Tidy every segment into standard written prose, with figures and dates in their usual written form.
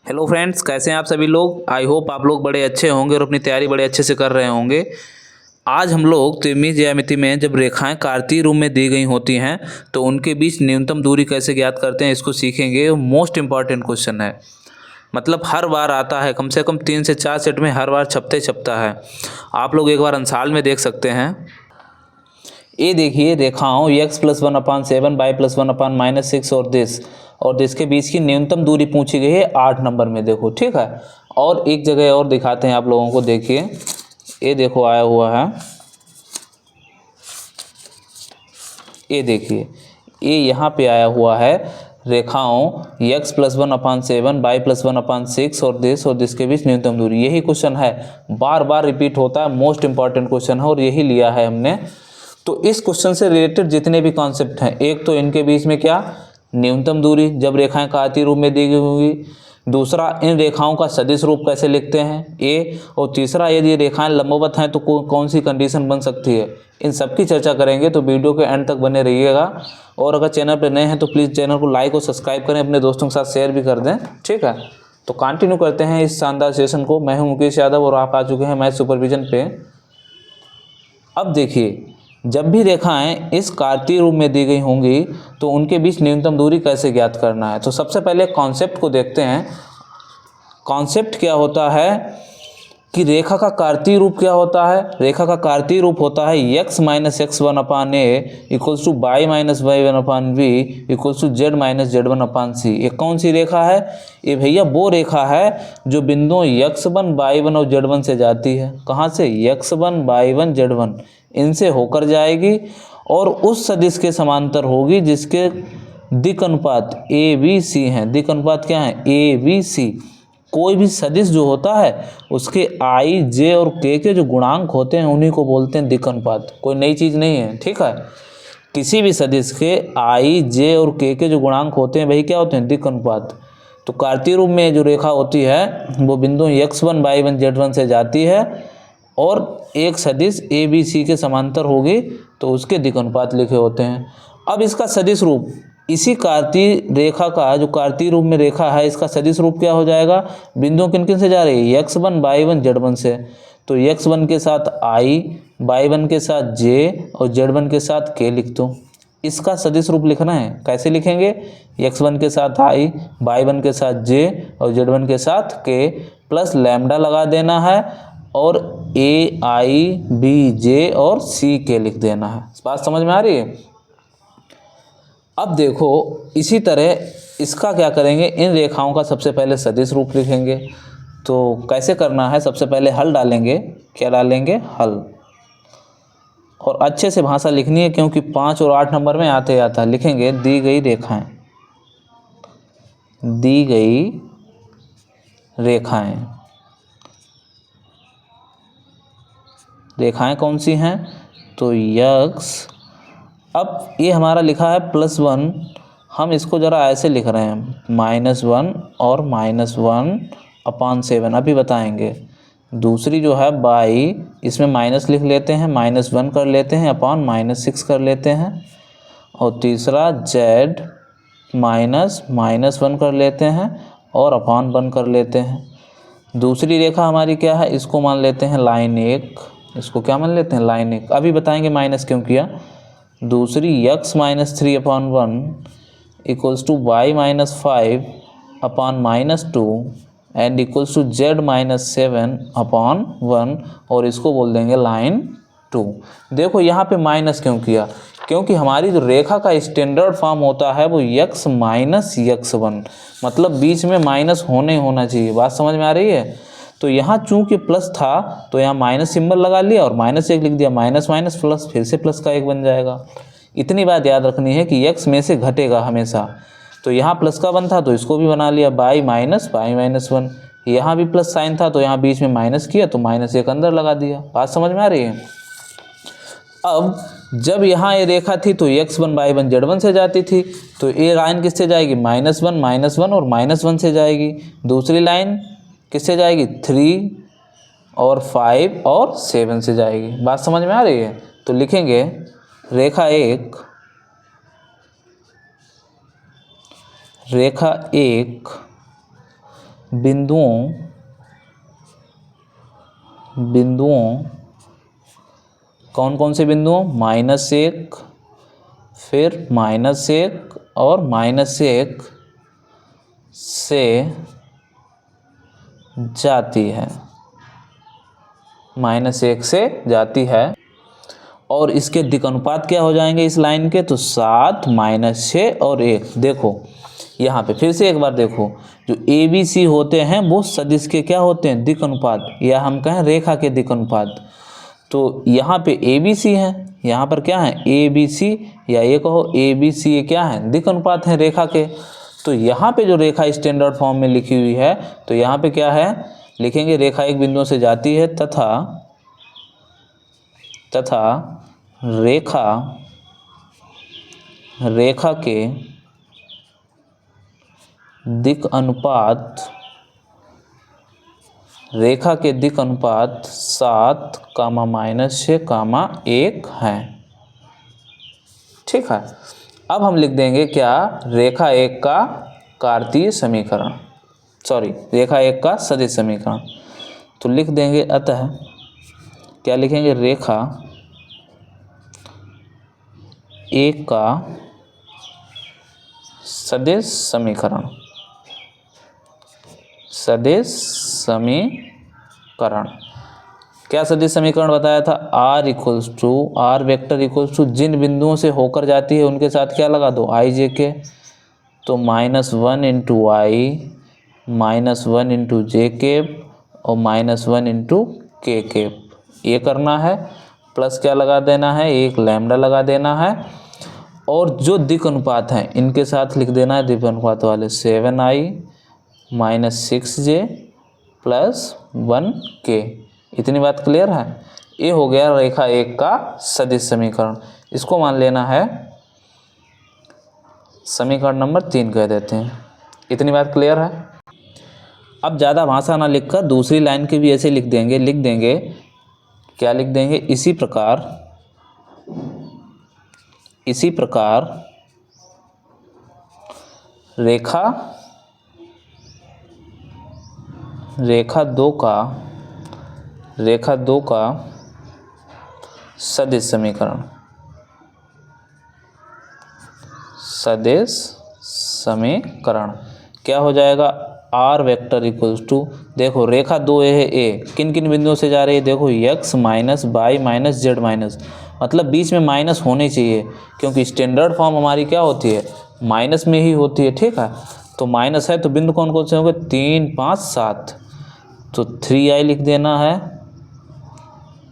Hello friends, कैसे हैं आप सभी लोग। आई होप आप लोग बड़े अच्छे होंगे और अपनी तैयारी बड़े अच्छे से कर रहे होंगे। आज हम लोग त्रिमी ज्यामिति में जब रेखाएं कार्तीय रूप में दी गई होती हैं तो उनके बीच न्यूनतम दूरी कैसे ज्ञात करते हैं इसको सीखेंगे। मोस्ट इंपॉर्टेंट क्वेश्चन है, मतलब हर बार आता है, कम से कम 3 से 4 सेट में हर बार छपता है। आप लोग एक बार अंसाल में देख सकते हैं। ये देखिए, रेखाओं x+1/7 y+1/-6 और दिस के बीच की न्यूनतम दूरी पूछी गई है 8 नंबर में। देखो ठीक है। और एक जगह और दिखाते हैं आप लोगों को। देखिए, ये देखो आया हुआ है, ये देखिए, ये यहाँ पे आया हुआ है। रेखाओं x+1/7 y+1/6 और दिस के बीच न्यूनतम दूरी। यही क्वेश्चन है, बार बार रिपीट होता है, मोस्ट इंपॉर्टेंट क्वेश्चन है और यही लिया है हमने। तो इस क्वेश्चन से रिलेटेड जितने भी कॉन्सेप्ट हैं, एक तो इनके बीच में क्या, न्यूनतम दूरी जब रेखाएं कार्तीय रूप में दी गई होंगी। दूसरा, इन रेखाओं का सदिश रूप कैसे लिखते हैं ये। और तीसरा, यदि रेखाएं लंबवत हैं तो कौन सी कंडीशन बन सकती है। इन सब की चर्चा करेंगे, तो वीडियो के एंड तक बने रहिएगा। और अगर चैनल पर नए हैं तो प्लीज़ चैनल को लाइक और सब्सक्राइब करें, अपने दोस्तों के साथ शेयर भी कर दें। ठीक है, तो कंटिन्यू करते हैं इस शानदार सेशन को। मैं हूं मुकेश यादव और आप आ चुके हैं मैथ सुपरविजन पे। अब देखिए, जब भी रेखाएं इस कार्तीय रूप में दी गई होंगी तो उनके बीच न्यूनतम दूरी कैसे ज्ञात करना है। तो सबसे पहले कॉन्सेप्ट को देखते हैं। कॉन्सेप्ट क्या होता है कि रेखा का कार्तीय रूप क्या होता है। रेखा का कार्तीय रूप होता है x-x1/a equals to y-y1/b equals to z-z1/c। ये कौन सी रेखा है? ये भैया वो रेखा है जो बिंदुओं x1, y1 और z1 से जाती है। कहाँ से? x1, y1, z1 इनसे होकर जाएगी और उस सदिश के समांतर होगी जिसके दिक् अनुपात ABC हैं। दिक् अनुपात क्या है? ABC। कोई भी सदिश जो होता है उसके I, J और K के जो गुणांक होते हैं उन्हीं को बोलते हैं दिक् अनुपात। कोई नई चीज़ नहीं है। ठीक है, किसी भी सदिश के I, J और K के जो गुणांक होते हैं वही क्या होते हैं? दिक् अनुपात। तो कार्तीय रूप में जो रेखा होती है वो बिंदु x1, y1, z1 से जाती है और एक सदिश ABC के समांतर होगी तो उसके दिक् अनुपात लिखे होते हैं। अब इसका सदिश रूप, इसी कार्तीय रेखा का जो कार्तीय रूप में रेखा है इसका सदिश रूप क्या हो जाएगा? बिंदुओं किन किन से जा रही है? x1, y1, z1 से। तो x1 के साथ I, y1 के साथ J और z1 के साथ K लिख दो। इसका सदिश रूप लिखना है, कैसे लिखेंगे? x1 के साथ I, y1 के साथ J और z1 के साथ K प्लस लैम्डा लगा देना है और A, I, B, J और C, K लिख देना है। बात समझ में आ रही है? अब देखो, इसी तरह इसका क्या करेंगे, इन रेखाओं का सबसे पहले सदिश रूप लिखेंगे। तो कैसे करना है? सबसे पहले हल डालेंगे। क्या डालेंगे? हल। और अच्छे से भाषा लिखनी है क्योंकि 5 और 8 नंबर में आते आता है। लिखेंगे दी गई रेखाएं, दी गई रेखाएं। रेखाएं कौन सी हैं? तो यक्स। अब ये हमारा लिखा है +1, हम इसको ज़रा ऐसे लिख रहे हैं -1 और -1/7। अभी बताएंगे। दूसरी जो है बाई, इसमें माइनस लिख लेते हैं, -1 कर लेते हैं अपॉन -6 कर लेते हैं। और तीसरा z -1 कर लेते हैं और अपॉन 1 कर लेते हैं। दूसरी रेखा हमारी क्या है? इसको मान लेते हैं लाइन 1। इसको क्या मान लेते हैं? लाइन 1। अभी बताएंगे माइनस क्यों किया। दूसरी x-3/1 equals to y-5/-2 and equals to z-7/1 और इसको बोल देंगे लाइन 2। देखो यहाँ पे माइनस क्यों किया? क्योंकि हमारी जो रेखा का स्टैंडर्ड फॉर्म होता है वो x - x1, मतलब बीच में माइनस होना चाहिए। बात समझ में आ रही है? तो यहाँ चूंकि प्लस था तो यहाँ माइनस सिंबल लगा लिया और -1 लिख दिया। माइनस माइनस प्लस, फिर से प्लस का 1 बन जाएगा। इतनी बात याद रखनी है कि x में से घटेगा हमेशा। तो यहाँ प्लस का 1 था तो इसको भी बना लिया y-1। यहाँ भी प्लस साइन था तो यहाँ बीच में माइनस किया तो -1 अंदर लगा दिया। बात समझ में आ रही है? अब जब यहाँ ये रेखा थी तो x1, y1, z1 से जाती थी, तो ये लाइन किससे जाएगी? -1 और -1 से जाएगी। दूसरी लाइन किससे जाएगी? 3 और 5 और 7 से जाएगी। बात समझ में आ रही है? तो लिखेंगे रेखा 1 रेखा 1 बिंदुओं कौन कौन से बिंदुओं, -1, फिर -1 और -1 से जाती है, -1 से जाती है। और इसके दिक् अनुपात क्या हो जाएंगे इस लाइन के, तो 7, -6 और 1। देखो यहाँ पे फिर से एक बार देखो, जो ए बी सी होते हैं वो सदिश के क्या होते हैं, दिक् अनुपात, या हम कहें रेखा के दिक् अनुपात। तो यहाँ पे ए बी सी है, यहाँ पर क्या है ए बी सी, या ये कहो ए बी सी, ये क्या है दिक् अनुपात है रेखा के। तो यहाँ पे जो रेखा स्टैंडर्ड फॉर्म में लिखी हुई है, तो यहाँ पे क्या है, लिखेंगे रेखा एक बिंदु से जाती है तथा रेखा के दिक् अनुपात 7, -6, है। ठीक है। अब हम लिख देंगे क्या, रेखा एक का कार्तीय समीकरण, रेखा एक का सदिश समीकरण। तो लिख देंगे, अतः क्या लिखेंगे, रेखा एक का सदिश समीकरण, क्या सदिश समीकरण बताया था, आर वेक्टर इक्वल्स टू जिन बिंदुओं से होकर जाती है उनके साथ क्या लगा दो, आई जे के। तो -1 इंटू आई, -1 इंटू जे केप और -1 इंटू के केप, ये करना है। प्लस क्या लगा देना है, एक लैम्डा लगा देना है। और जो दिक् अनुपात हैं इनके साथ लिख देना है दिक् अनुपात वाले, 7i -6j + 1k। इतनी बात क्लियर है। ये हो गया रेखा एक का सदिश समीकरण। इसको मान लेना है समीकरण नंबर 3 कह देते हैं। इतनी बात क्लियर है। अब ज़्यादा भाषा ना लिखकर दूसरी लाइन के भी ऐसे लिख देंगे, क्या लिख देंगे, इसी प्रकार रेखा दो का सदिश समीकरण, क्या हो जाएगा, आर वेक्टर इक्वल्स टू, देखो रेखा दो है ए, किन किन बिंदुओं से जा रही है, देखो x -y -z, मतलब बीच में माइनस होनी चाहिए, क्योंकि स्टैंडर्ड फॉर्म हमारी क्या होती है, माइनस में ही होती है। ठीक है, तो माइनस है तो बिंदु कौन कौन से होंगे, 3, 5, 7। तो 3i लिख देना है,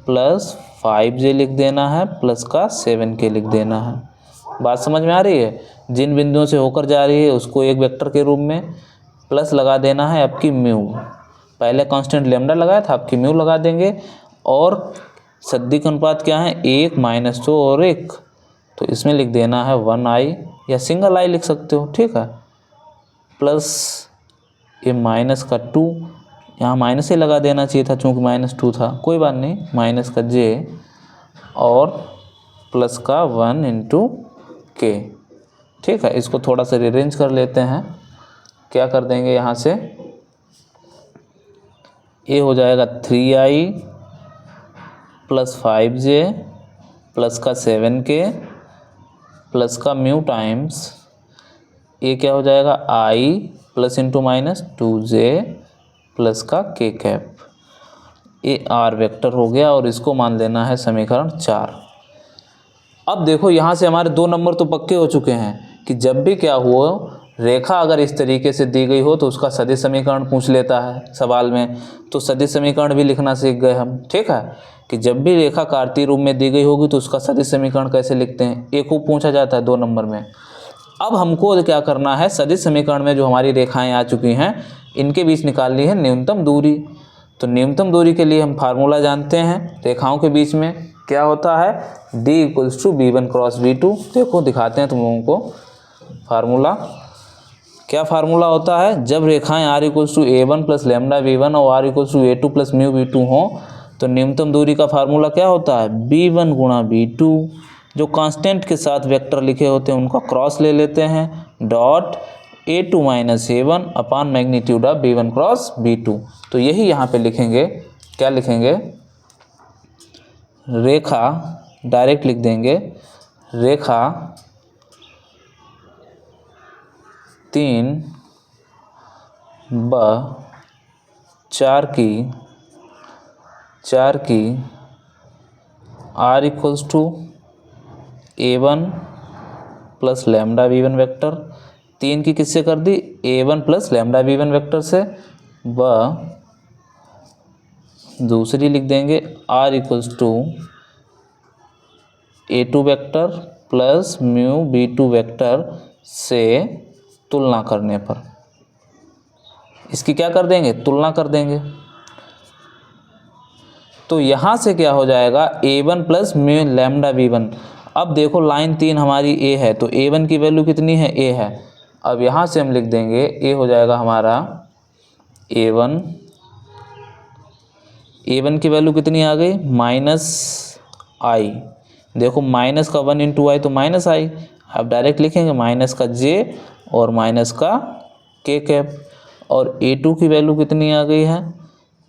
प्लस 5j लिख देना है, प्लस का 7k लिख देना है। बात समझ में आ रही है। जिन बिंदुओं से होकर जा रही है उसको एक वेक्टर के रूप में प्लस लगा देना है, आपकी म्यू, पहले कांस्टेंट लैम्डा लगाया था, आपकी म्यू लगा देंगे। और सदिश अनुपात क्या है, 1 -2 और 1, तो इसमें लिख देना है 1i, या सिंगल i लिख सकते हो। ठीक है, प्लस ये माइनस का 2, यहाँ माइनस ही लगा देना चाहिए था चूँकि -2 था, कोई बात नहीं, माइनस का j और प्लस का 1 इंटू के। ठीक है, इसको थोड़ा सा रिअरेंज कर लेते हैं। क्या कर देंगे यहाँ से, ये हो जाएगा 3i प्लस 5j प्लस का 7k प्लस का म्यू टाइम्स, ये क्या हो जाएगा, i plus into minus 2j plus का k कैप। ये आर वेक्टर हो गया और इसको मान लेना है समीकरण 4। अब देखो यहाँ से हमारे 2 नंबर तो पक्के हो चुके हैं कि जब भी क्या हुआ, रेखा अगर इस तरीके से दी गई हो तो उसका सदिश समीकरण पूछ लेता है सवाल में, तो सदिश समीकरण भी लिखना सीख गए हम। ठीक है, कि जब भी रेखा कार्तीय रूप में दी गई होगी तो उसका सदिश समीकरण कैसे लिखते हैं, एक को पूछा जाता है 2 नंबर में। अब हमको क्या करना है, सदिश समीकरण में जो हमारी रेखाएँ आ चुकी हैं इनके बीच निकालनी है न्यूनतम दूरी। तो न्यूनतम दूरी के लिए हम फार्मूला जानते हैं, रेखाओं के बीच में क्या होता है, D = B1 × B2। देखो दिखाते हैं तुम लोगों को फार्मूला। क्या फार्मूला होता है, जब रेखाएं R = A1 + λV1 और R = A2 + μV2 हों तो न्यूनतम दूरी का फार्मूला क्या होता है, B1 × B2। जो कांस्टेंट के साथ वेक्टर लिखे होते हैं उनका क्रॉस ले लेते हैं, dot A2 minus A1 upon magnitude of B1 cross B2। तो यही यहाँ पे लिखेंगे, क्या लिखेंगे, रेखा, डायरेक्ट लिख देंगे, रेखा 3 व 4 की R equals to A1 plus lambda B1 vector, 3 की किससे कर दी, A1 plus lambda B1 vector से, व दूसरी लिख देंगे R equals to A2 vector plus mu B2 vector से तुलना करने पर, इसकी क्या कर देंगे, तुलना कर देंगे। तो यहाँ से क्या हो जाएगा, A1 plus mu lambda B1। अब देखो लाइन 3 हमारी A है, तो A1 की वैल्यू कितनी है, A है। अब यहाँ से हम लिख देंगे A हो जाएगा हमारा A1 की वैल्यू कितनी आ गई, माइनस आई। देखो माइनस का 1 इंटू आई तो माइनस आई। अब डायरेक्ट लिखेंगे माइनस का J और माइनस का K कैप। और A2 की वैल्यू कितनी आ गई है,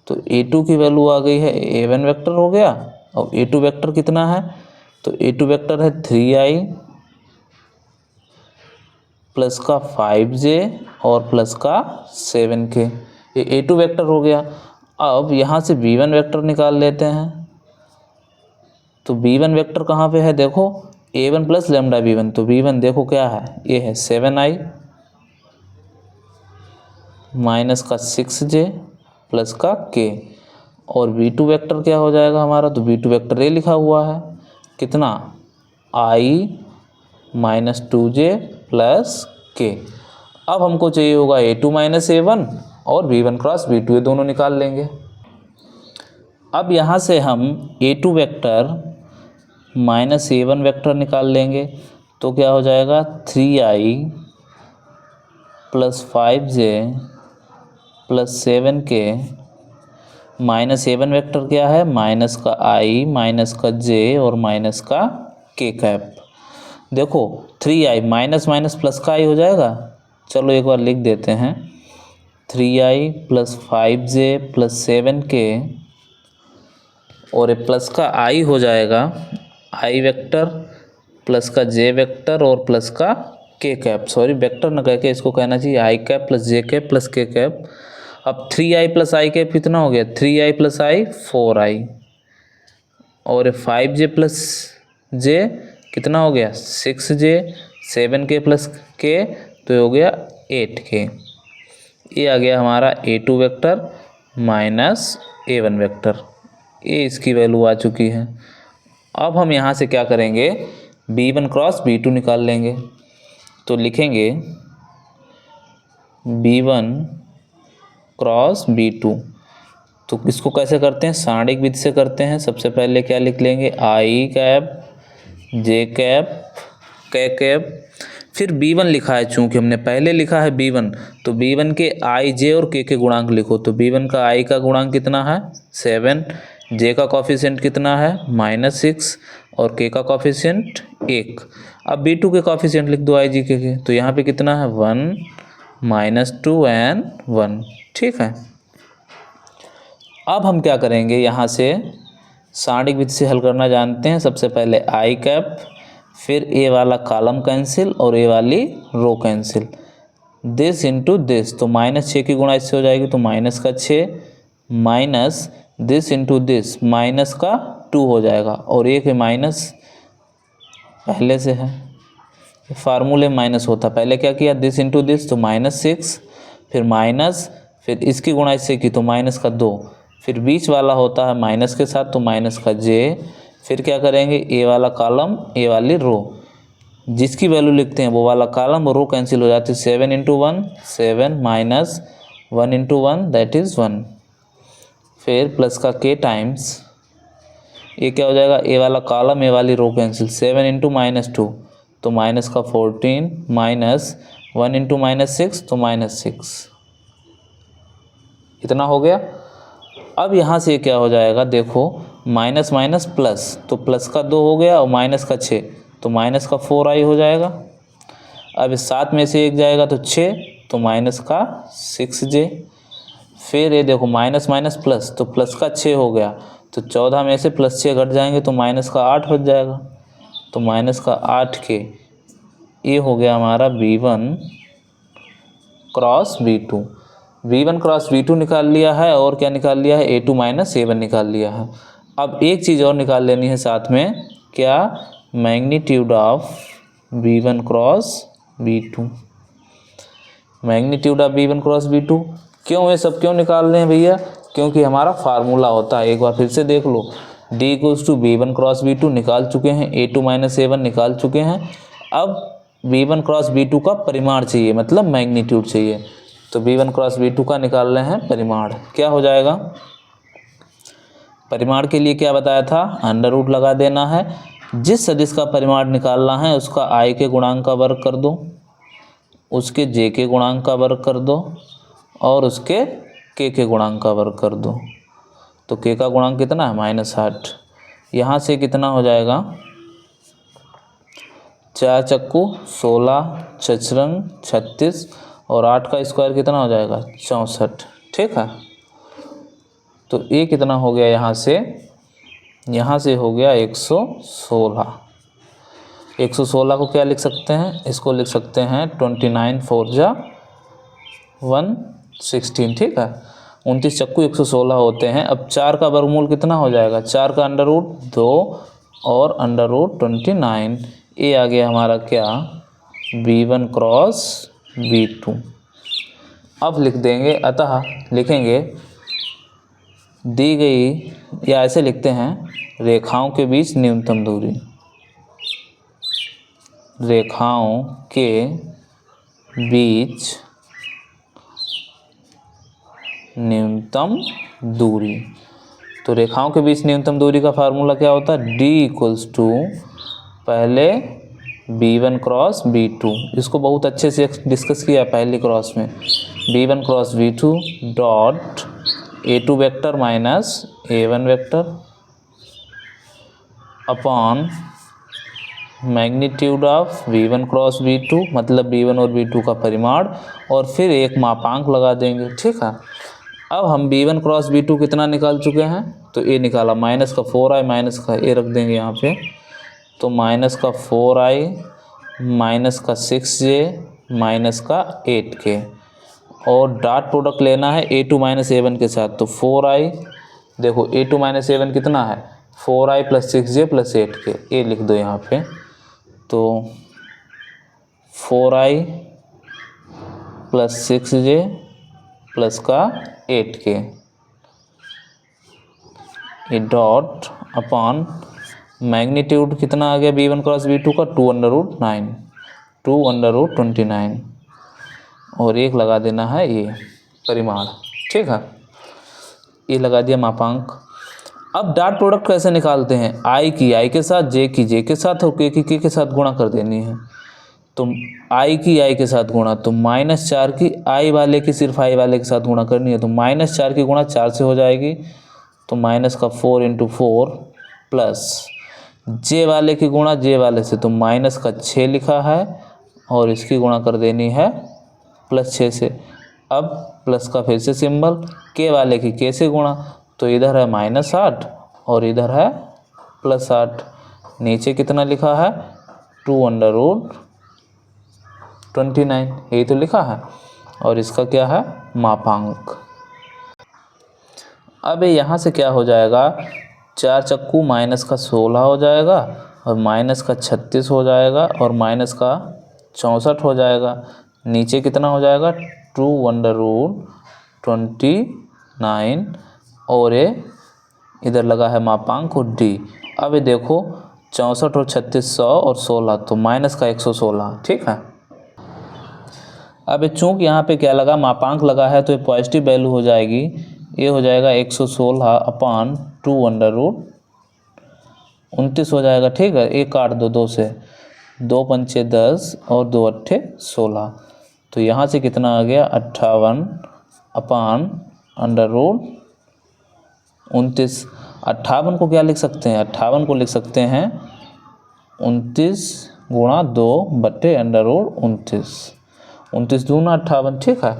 तो A2 की वैल्यू आ गई है, A1 वेक्टर हो गया और A2 वेक्टर कितना है, तो A2 वेक्टर है 3i प्लस का 5j और प्लस का 7k, ये A2 वेक्टर हो गया। अब यहाँ से B1 वेक्टर निकाल लेते हैं। तो B1 वेक्टर कहाँ पे है, देखो A1 प्लस लैम्डा B1, तो B1 देखो क्या है, ये है 7i माइनस का 6j प्लस का k। और B2 वेक्टर क्या हो जाएगा हमारा, तो B2 वेक्टर ये लिखा हुआ है कितना, i minus 2j plus k। अब हमको चाहिए होगा A2 माइनस A1 और B1 क्रॉस B2, ये दोनों निकाल लेंगे। अब यहाँ से हम A2 vector minus A1 vector निकाल लेंगे, तो क्या हो जाएगा 3i plus 5j plus 7k minus A1 vector क्या है, माइनस का i माइनस का j और माइनस का k कैप। देखो 3i माइनस माइनस प्लस का i हो जाएगा, चलो एक बार लिख देते हैं, 3i plus 5j plus 7k और प्लस का i हो जाएगा i वेक्टर प्लस का j वेक्टर और प्लस का k कैप। सॉरी वेक्टर न कह के इसको कहना चाहिए i cap plus j cap plus k cap. अब 3i प्लस i कैप कितना हो गया, 3i प्लस i 4i और 5j प्लस j कितना हो गया 6j, 7k प्लस k तो ये हो गया 8k। ये आ गया हमारा A2 vector minus A1 vector, ये इसकी वैल्यू आ चुकी है। अब हम यहाँ से क्या करेंगे, B1 क्रॉस B2 निकाल लेंगे। तो लिखेंगे B1 क्रॉस B2, तो इसको कैसे करते हैं, सारणिक विधि से करते हैं। सबसे पहले क्या लिख लेंगे, i cap j cap k cap, फिर B1 लिखा है, चूंकि हमने पहले लिखा है B1 तो B1 के i j और k के गुणांक लिखो। तो B1 का i का गुणांक कितना है 7, j का कॉफिशिएंट कितना है -6 और k का कॉफिशिएंट 1। अब B2 के कॉफिशिएंट लिख दो i j k के, तो यहाँ पे कितना है 1 -2 एंड 1, ठीक है। अब हम क्या करेंगे, यहाँ से सारणिक विधि से हल करना जानते हैं। सबसे पहले i कैप, फिर ए वाला कॉलम कैंसिल और ए वाली रो कैंसिल, दिस इंटू दिस, तो -6 की गुणा इससे हो जाएगी तो माइनस का 6 minus this into this minus का 2 हो जाएगा और एक माइनस पहले से है, फार्मूले माइनस होता, पहले क्या किया दिस इंटू दिस तो -6, फिर माइनस, फिर इसकी गुणा इससे की तो माइनस का 2, फिर बीच वाला होता है माइनस के साथ तो माइनस का j, फिर क्या करेंगे ए वाला कॉलम ए वाली रो, जिसकी वैल्यू लिखते हैं वो वाला कॉलम और रो कैंसिल हो जाती है। 7 into 1 7 minus 1 into 1 that is 1, फिर प्लस का k टाइम्स ये क्या हो जाएगा, ए वाला कॉलम ए वाली रो कैंसिल, 7 इंटू -2 तो माइनस का 14 माइनस 1 इंटू -6 तो -6, इतना हो गया। अब यहाँ से क्या हो जाएगा, देखो माइनस माइनस प्लस, तो प्लस का 2 हो गया और माइनस का 6 तो माइनस का 4i हो जाएगा। अब इस 7 में से 1 जाएगा तो 6, तो माइनस का 6j। फिर ये देखो माइनस माइनस प्लस, तो प्लस का 6 हो गया, तो 14 में से प्लस 6 घट जाएंगे तो माइनस का 8 बच जाएगा, तो माइनस का 8k। ये हो गया हमारा V1 cross V2। V1 cross V2 निकाल लिया है, और क्या निकाल लिया है, A2 माइनस A1 निकाल लिया है। अब एक चीज़ और निकाल लेनी है साथ में, क्या, magnitude of V1 cross V2। Magnitude of V1 cross V2 क्यों, ये सब क्यों निकाल रहे हैं भैया, क्योंकि हमारा फार्मूला होता है, एक बार फिर से देख लो, D equals to V1 cross V2 निकाल चुके हैं, A2 माइनस A1 निकाल चुके हैं। अब V1 क्रॉस V2 का परिमाण चाहिए, मतलब मैग्नीट्यूड चाहिए, तो V1 क्रॉस V2 का निकाल रहे हैं परिमाण। क्या हो जाएगा, परिमाण के लिए क्या बताया था, अंडर रूट लगा देना है। जिस सदिश का परिमाण निकालना है उसका I के गुणांक का वर्ग कर दो, उसके J के गुणांक का वर्ग कर दो, और उसके K के गुणांक का वर्ग कर दो। तो K का गुणांक कितना है, -8। यहाँ से कितना हो जाएगा, 4 चक्कू 16, छछरंग 36, और 8 का स्क्वायर कितना हो जाएगा, 64। ठीक है, तो ये कितना हो गया, यहाँ से हो गया 116। 116 को क्या लिख सकते हैं, इसको लिख सकते हैं 29 4 जा 116। ठीक है, 29 चक्कू 116 होते हैं। अब 4 का वर्गमूल कितना हो जाएगा, 4 का अंडर रूट 2 और अंडर रूट 29। ये आ गया हमारा क्या, V1 क्रॉस V2। अब लिख देंगे, अतः लिखेंगे दी गई, या ऐसे लिखते हैं, रेखाओं के बीच न्यूनतम दूरी, रेखाओं के बीच न्यूनतम दूरी। तो रेखाओं के बीच न्यूनतम दूरी का फार्मूला क्या होता है, D इक्वल्स टू, पहले V1 क्रॉस V2, इसको बहुत अच्छे से डिस्कस किया पहली क्रॉस में, V1 cross V2 dot A2 vector minus A1 vector upon magnitude of V1 cross V2, मतलब V1 और V2 का परिमाण, और फिर एक मापांक लगा देंगे। ठीक है, अब हम V1 क्रॉस V2 कितना निकाल चुके हैं, तो ये निकाला, माइनस का 4i माइनस का ए रख देंगे यहाँ पे, तो माइनस का 4i माइनस का 6j माइनस का 8k, और डॉट प्रोडक्ट लेना है A2 माइनस A1 के साथ, तो 4i, देखो A2 माइनस A1 कितना है, 4i plus 6j plus 8k, ये लिख दो यहाँ पे, तो 4i प्लस 6j प्लस का 8k, ये डॉट अपॉन मैग्नीट्यूड कितना आ गया V1 क्रॉस V2 का, 2 अंडर रूट 9, 2 अंडर रूट 29, और एक लगा देना है ये परिमाण। ठीक है, ये लगा दिया मापांक। अब डॉट प्रोडक्ट कैसे निकालते हैं, I की I के साथ, J की J के साथ, और K की K के साथ गुणा कर देनी है। तो I की I के साथ गुणा, तो -4 की I वाले की सिर्फ I वाले के साथ गुणा करनी है, तो -4 की गुणा 4 से हो जाएगी, तो माइनस का 4 इंटू 4 प्लस J वाले की गुणा J वाले से, तो माइनस का 6 लिखा है, और इसकी गुणा कर देनी है +6 से। अब प्लस का फिर से सिंबल, K वाले की K से गुणा, तो इधर है -8 और इधर है +8, नीचे कितना लिखा है, 2 अंडर रूट 29, यही तो लिखा है, और इसका क्या है, मापांक। अब यहाँ से क्या हो जाएगा, 4 चक्कू माइनस का 16 हो जाएगा, और माइनस का 36 हो जाएगा, और माइनस का 64 हो जाएगा, नीचे कितना हो जाएगा, 2 अंडर रूट 29, और ये इधर लगा है मापांक और D। अब ये देखो 64 और 36 100 और 16, तो माइनस का 116। ठीक है, अब चूँकि यहाँ पे क्या लगा, मापांक लगा है, तो ये पॉजिटिव वैल्यू हो जाएगी, ये हो जाएगा 116 अपान 2 अंडर रूट 29 हो जाएगा। ठीक है, एक काट दो 2 से, 2 पंचे 10 और 2 अट्ठे 16, तो यहाँ से कितना आ गया, 58 अपान अंडर रूट 29। 58 को क्या लिख सकते हैं, 58 को लिख सकते हैं 29 गुणा 2/√29, 29 दूना 58, ठीक है।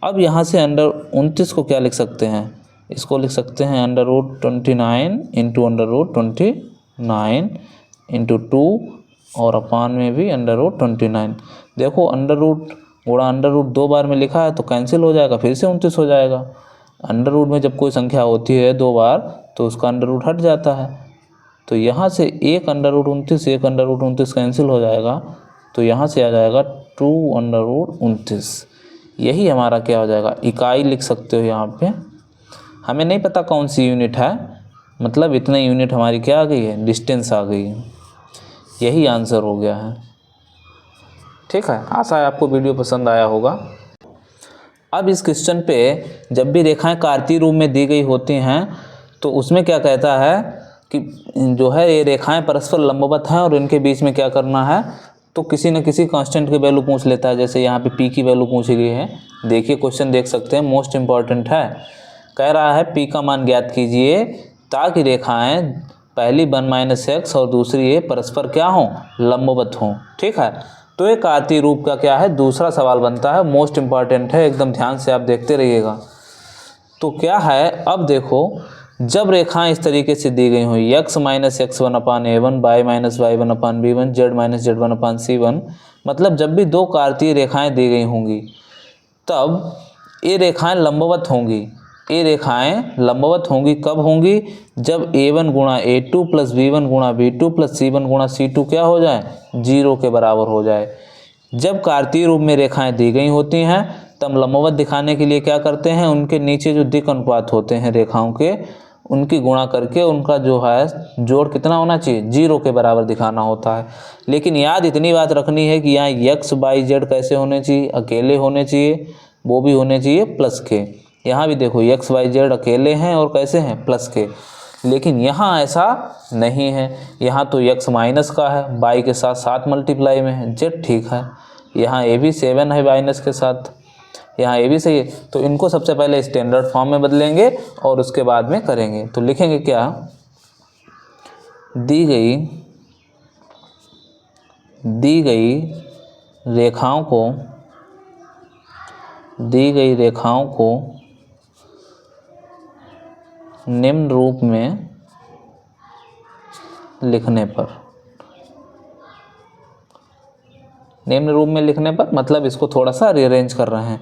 अब यहाँ से अंडर 29 को क्या लिख सकते हैं, इसको लिख सकते हैं √29 इंटू √29 इंटू 2 और अपान में भी √29। देखो अंडर रूट गुणा अंडर रूट 2 बार में लिखा है तो कैंसिल हो जाएगा, फिर से 29 हो जाएगा। अंडर रूट में जब कोई संख्या होती है 2 बार तो उसका अंडर रूट हट जाता है, तो यहाँ से एक √29 एक √29 कैंसिल हो जाएगा, तो यहाँ से आ जाएगा 2√29। यही हमारा क्या हो जाएगा, इकाई लिख सकते हो यहाँ पे। हमें नहीं पता कौन सी यूनिट है, मतलब इतने यूनिट हमारी क्या आ गई है, डिस्टेंस आ गई है। यही आंसर हो गया है, ठीक है। आशा है आपको वीडियो पसंद आया होगा। अब इस क्वेश्चन पे जब भी रेखाएं कार्तीय रूप में दी गई होती हैं तो उसमें क्या कहता है कि जो है ये रेखाएं परस्पर लंबवत हैं और इनके बीच में क्या करना है, तो किसी न किसी कांस्टेंट की वैल्यू पूछ लेता है। जैसे यहाँ पे पी की वैल्यू पूछी गई है, देखिए क्वेश्चन देख सकते हैं, मोस्ट इम्पॉर्टेंट है। कह रहा है पी का मान ज्ञात कीजिए ताकि रेखाएं पहली 1 - x और दूसरी ये परस्पर क्या हों, लंबवत हों, ठीक है। तो ये कार्तीय रूप का क्या है, दूसरा सवाल बनता है, मोस्ट इम्पॉर्टेंट है, एकदम ध्यान से आप देखते रहिएगा। तो क्या है, अब देखो जब रेखाएं इस तरीके से दी गई हों x - x1/a1 y - y1/b1 z - z1/c1, मतलब जब भी दो कार्तीय रेखाएं दी गई होंगी तब ये रेखाएं लंबवत होंगी। ये रेखाएं लंबवत होंगी कब होंगी, जब a1 गुणा a2 प्लस b1 गुणा b2 प्लस c1 गुणा c2 क्या हो जाए, 0 के बराबर हो जाए। जब कार्तीय रूप में रेखाएं दी गई होती हैं तब लंबवत दिखाने के लिए क्या करते हैं, उनके नीचे जो दिक् अनुपात होते हैं रेखाओं के, उनकी गुणा करके उनका जो है जोड़ कितना होना चाहिए, 0 के बराबर दिखाना होता है। लेकिन याद इतनी बात रखनी है कि यहाँ x y z कैसे होने चाहिए, अकेले होने चाहिए, वो भी होने चाहिए प्लस के। यहाँ भी देखो x y z अकेले हैं और कैसे हैं, प्लस के। लेकिन यहाँ ऐसा नहीं है, यहाँ तो x माइनस का है, y के साथ 7 मल्टीप्लाई में है, z ठीक है। यहाँ a भी 7 है माइनस के साथ, यहाँ a भी सही है। तो इनको सबसे पहले स्टैंडर्ड फॉर्म में बदलेंगे और उसके बाद में करेंगे। तो लिखेंगे क्या, दी गई रेखाओं को निम्न रूप में लिखने पर मतलब इसको थोड़ा सा रीअरेंज कर रहे हैं।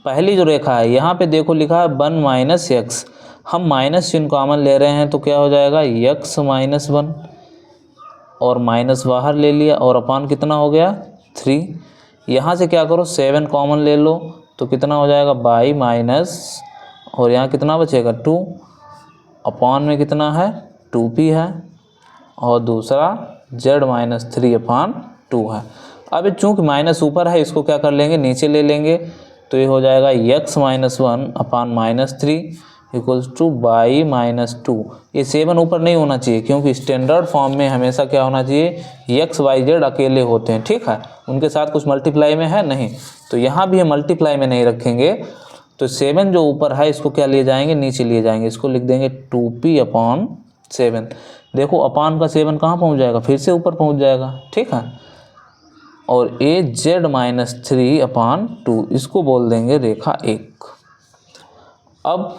पहली जो रेखा है यहाँ पे देखो लिखा है 1 - x, हम माइनस चिन्ह कॉमन ले रहे हैं तो क्या हो जाएगा x - 1 और माइनस बाहर ले लिया और अपान कितना हो गया 3। यहाँ से क्या करो 7 कॉमन ले लो तो कितना हो जाएगा y माइनस, और यहाँ कितना बचेगा 2, अपान में कितना है 2p है, और दूसरा z - 3/2 है। अब चूंकि माइनस ऊपर है इसको क्या कर लेंगे, नीचे ले लेंगे, तो ये हो जाएगा x - 1/- 3 इक्वल्स टू y - 2। ये 7 ऊपर नहीं होना चाहिए क्योंकि स्टैंडर्ड फॉर्म में हमेशा क्या होना चाहिए, x y z अकेले होते हैं, ठीक है, उनके साथ कुछ मल्टीप्लाई में है नहीं। तो यहाँ भी हम मल्टीप्लाई में नहीं रखेंगे, तो 7 जो ऊपर है इसको क्या ले जाएंगे, नीचे ले जाएंगे, इसको लिख देंगे 2p/7। देखो अपान का 7 कहाँ पहुँच जाएगा, फिर से ऊपर पहुँच जाएगा, ठीक है। और z - 3/2 इसको बोल देंगे रेखा 1। अब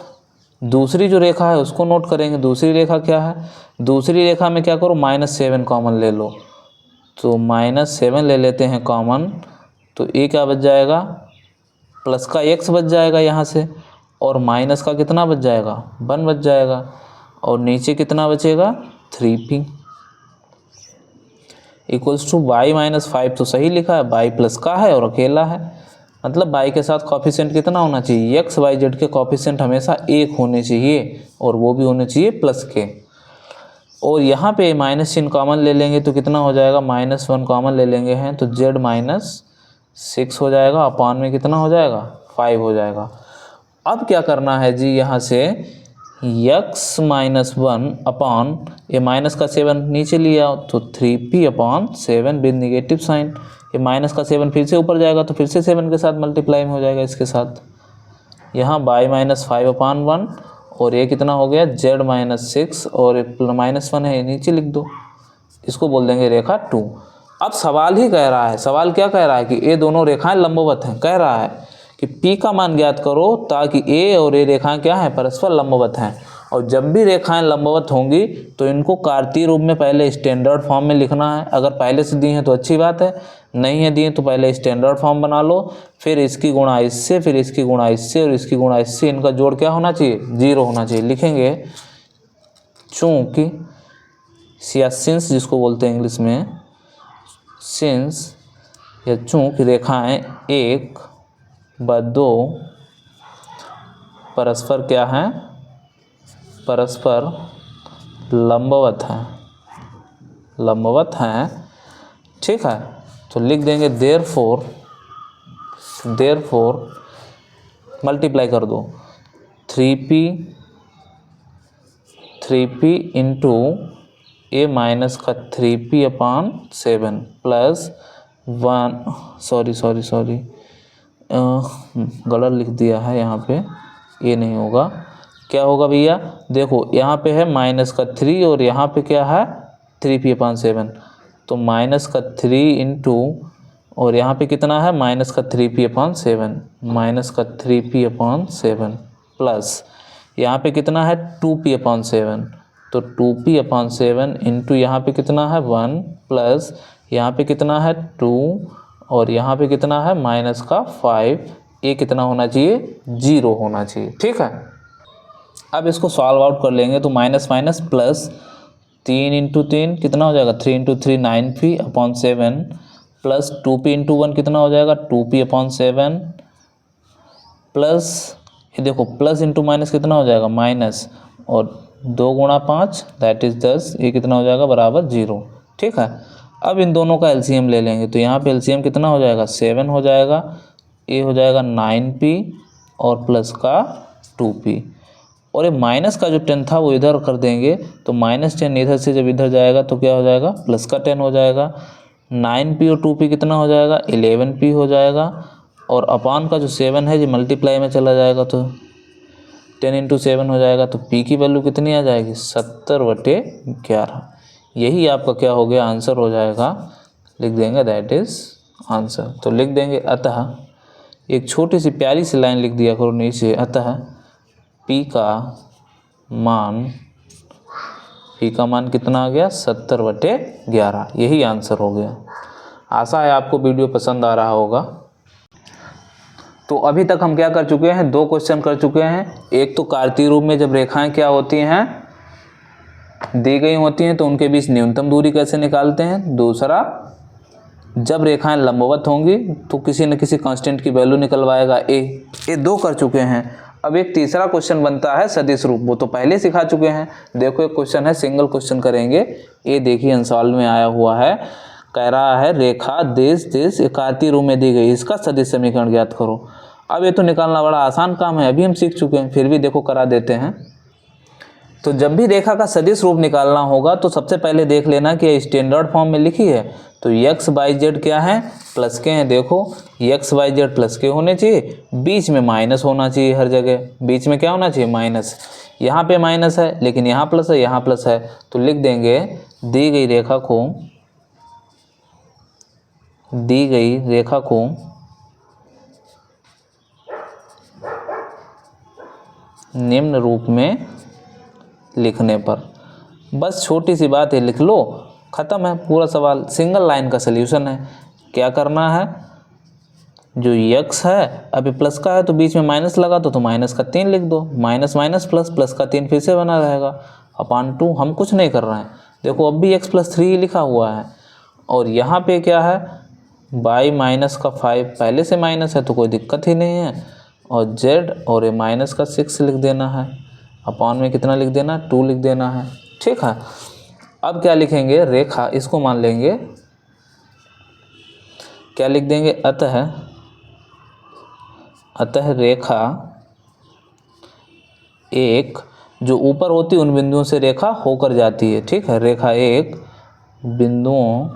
दूसरी जो रेखा है उसको नोट करेंगे। दूसरी रेखा क्या है, दूसरी रेखा में क्या करो -7 कॉमन ले लो, तो -7 ले लेते हैं कॉमन, तो ये क्या बच जाएगा, प्लस का x बच जाएगा यहाँ से, और माइनस का कितना बच जाएगा 1 बच जाएगा, और नीचे कितना बचेगा 3p इक्वल्स टू y - 5। तो सही लिखा है, y प्लस का है और अकेला है, मतलब y के साथ कॉफिशेंट कितना होना चाहिए, x y z के कॉफिशेंट हमेशा 1 होने चाहिए और वो भी होने चाहिए प्लस के। और यहाँ पे माइनस चिन्ह कॉमन ले लेंगे तो कितना हो जाएगा, -1 कॉमन ले लेंगे हैं तो z - 6 हो जाएगा, अपान में कितना हो जाएगा 5 हो जाएगा। अब क्या करना है जी, यहाँ से x - 1 अपान ये माइनस का 7 नीचे लिया तो 3p/7 विद निगेटिव साइन, ये माइनस का 7 फिर से ऊपर जाएगा तो फिर से 7 के साथ मल्टीप्लाई में हो जाएगा इसके साथ। यहाँ y - 5/1 और ये कितना हो गया z - 6 और -1 है नीचे लिख दो, इसको बोल देंगे रेखा 2। अब सवाल ही कह रहा है, सवाल क्या कह रहा है कि ये दोनों रेखाएं लंबवत हैं। कह रहा है कि P का मान ज्ञात करो ताकि A और A रेखाएं क्या हैं, परस्पर लंबवत हैं। और जब भी रेखाएं लंबवत होंगी तो इनको कार्तीय रूप में पहले स्टैंडर्ड फॉर्म में लिखना है। अगर पहले से दी हैं तो अच्छी बात है, नहीं है दी तो पहले स्टैंडर्ड फॉर्म बना लो, फिर इसकी गुणा इससे, फिर इसकी गुणा इससे और इसकी गुणा इससे, इनका जोड़ क्या होना चाहिए, 0 होना चाहिए। लिखेंगे चूँकि या सिंस जिसको बोलते हैं इंग्लिश में, सिंस या चूँकि रेखाएं 1 व 2 परस्पर क्या हैं, परस्पर लंबवत हैं, लंबवत हैं। ठीक है, तो लिख देंगे देयरफॉर मल्टीप्लाई कर दो 3p इंटू a माइनस का 3p/7 प्लस 1, सॉरी गलत लिख दिया है यहाँ पे, ये नहीं होगा। क्या होगा भैया, देखो यहाँ पे है माइनस का 3 और यहाँ पे क्या है 3p/7, तो माइनस का 3 इंटू और यहाँ पे कितना है माइनस का 3p/7, माइनस का 3p/7 प्लस यहाँ पे कितना है 2p/7, तो 2p/7 इंटू यहाँ पे कितना है 1 प्लस यहाँ पे कितना है 2 और यहाँ पे कितना है माइनस का 5, ये कितना होना चाहिए, 0 होना चाहिए। ठीक है, अब इसको सॉल्व आउट कर लेंगे तो माइनस माइनस प्लस 3 इंटू 3 कितना हो जाएगा 3 into 3 9p/7 plus 2p into 1 कितना हो जाएगा 2p/7 प्लस ये देखो प्लस इंटू माइनस कितना हो जाएगा माइनस और 2 गुणा 5 दैट इज 10, ये कितना हो जाएगा बराबर 0। ठीक है, अब इन दोनों का एलसीएम ले लेंगे तो यहाँ पे एलसीएम कितना हो जाएगा 7 हो जाएगा, ये हो जाएगा 9p और प्लस का 2p और ये माइनस का जो 10 था वो इधर कर देंगे तो -10 इधर से जब इधर जाएगा तो क्या हो जाएगा प्लस का 10 हो जाएगा। 9p और 2p कितना हो जाएगा 11p हो जाएगा और अपान का जो 7 है जो मल्टीप्लाई में चला जाएगा तो 10 इंटू 7 हो जाएगा, तो p की वैल्यू कितनी आ जाएगी 70/11। यही आपका क्या हो गया आंसर हो जाएगा, लिख देंगे दैट इज आंसर। तो लिख देंगे अतः, एक छोटी सी प्यारी सी लाइन लिख दिया करो नीचे, अतः P का मान कितना आ गया 70/11, यही आंसर हो गया। आशा है आपको वीडियो पसंद आ रहा होगा। तो अभी तक हम क्या कर चुके हैं, 2 क्वेश्चन कर चुके हैं। एक तो कार्तीय रूप में जब रेखाएं क्या होती हैं, दी गई होती हैं तो उनके बीच न्यूनतम दूरी कैसे निकालते हैं। दूसरा, जब रेखाएं लंबवत होंगी तो किसी न किसी कांस्टेंट की वैल्यू निकलवाएगा ये 2 कर चुके हैं। अब एक तीसरा क्वेश्चन बनता है सदिश रूप, वो तो पहले सिखा चुके हैं। देखो एक क्वेश्चन है, सिंगल क्वेश्चन करेंगे। ये देखिए आंसर में आया हुआ है, कह रहा है रेखा देश कार्तीय रूप में दी गई, इसका सदिश समीकरण ज्ञात करो। अब ये तो निकालना बड़ा आसान काम है, अभी हम सीख चुके हैं, फिर भी देखो करा देते हैं। तो जब भी रेखा का सदिश रूप निकालना होगा तो सबसे पहले देख लेना कि स्टैंडर्ड फॉर्म में लिखी है तो x बाई जेड क्या है प्लस के हैं। देखो x बाई जेड प्लस के होने चाहिए, बीच में माइनस होना चाहिए, हर जगह बीच में क्या होना चाहिए माइनस। यहाँ पे माइनस है लेकिन यहाँ प्लस है, यहाँ प्लस है, तो लिख देंगे दी गई रेखा को निम्न रूप में लिखने पर, बस छोटी सी बात है, लिख लो, ख़त्म है पूरा सवाल। सिंगल लाइन का सल्यूशन है। क्या करना है, जो x है अभी प्लस का है तो बीच में माइनस लगा तो माइनस का 3 लिख दो, माइनस माइनस प्लस, प्लस का 3 फिर से बना रहेगा अपान 2। हम कुछ नहीं कर रहे हैं, देखो अब भी x + 3 लिखा हुआ है और यहाँ पे क्या है बाई माइनस का 5, पहले से माइनस है तो कोई दिक्कत ही नहीं है, और z और माइनस का 6 लिख देना है, अपान में कितना लिख देना 2 लिख देना है। ठीक है, अब क्या लिखेंगे रेखा, इसको मान लेंगे, क्या लिख देंगे अतः रेखा एक, जो ऊपर होती उन बिंदुओं से रेखा होकर जाती है। ठीक है, रेखा एक बिंदुओं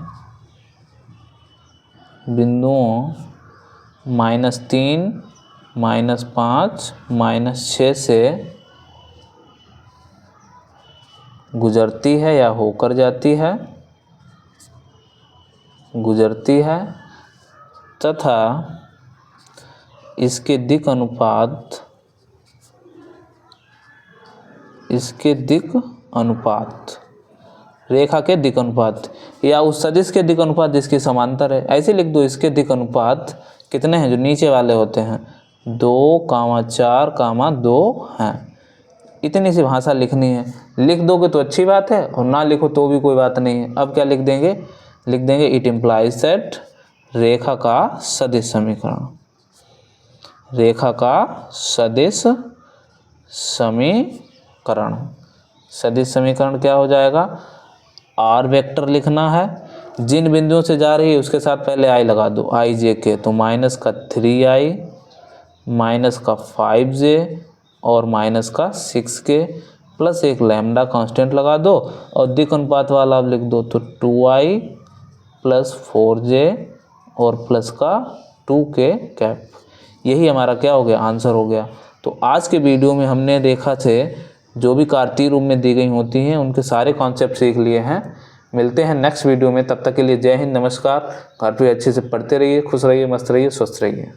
-3, -5, -6 से गुजरती है या होकर जाती है, गुजरती है तथा इसके दिक् अनुपात रेखा के दिक् अनुपात या उस सदिश के दिक् अनुपात जिसकी समांतर है, ऐसे लिख दो। इसके दिक् अनुपात कितने हैं जो नीचे वाले होते हैं, 2, 4, 2 हैं। इतनी सी भाषा लिखनी है। लिख दोगे तो अच्छी बात है और ना लिखो तो भी कोई बात नहीं है। अब क्या लिख देंगे, लिख देंगे इट इम्प्लाइज दैट रेखा का सदिश समीकरण, रेखा का सदिश समीकरण, सदिश समीकरण क्या हो जाएगा, आर वेक्टर लिखना है, जिन बिंदुओं से जा रही है उसके साथ पहले आई लगा दो, आई जे के, तो माइनस का 3i, माइनस का 5j और माइनस का 6k प्लस एक लैम्डा कांस्टेंट लगा दो और दिक् अनुपात वाला अब लिख दो, तो 2i प्लस 4j और प्लस का 2k कैप। यही हमारा क्या हो गया, आंसर हो गया। तो आज के वीडियो में हमने रेखा से जो भी कार्तीय रूप में दी गई होती हैं उनके सारे कॉन्सेप्ट सीख लिए हैं। मिलते हैं नेक्स्ट वीडियो में, तब तक के लिए जय हिंद, नमस्कार। घर पे अच्छे से पढ़ते रहिए, खुश रहिए, मस्त रहिए, स्वस्थ रहिए।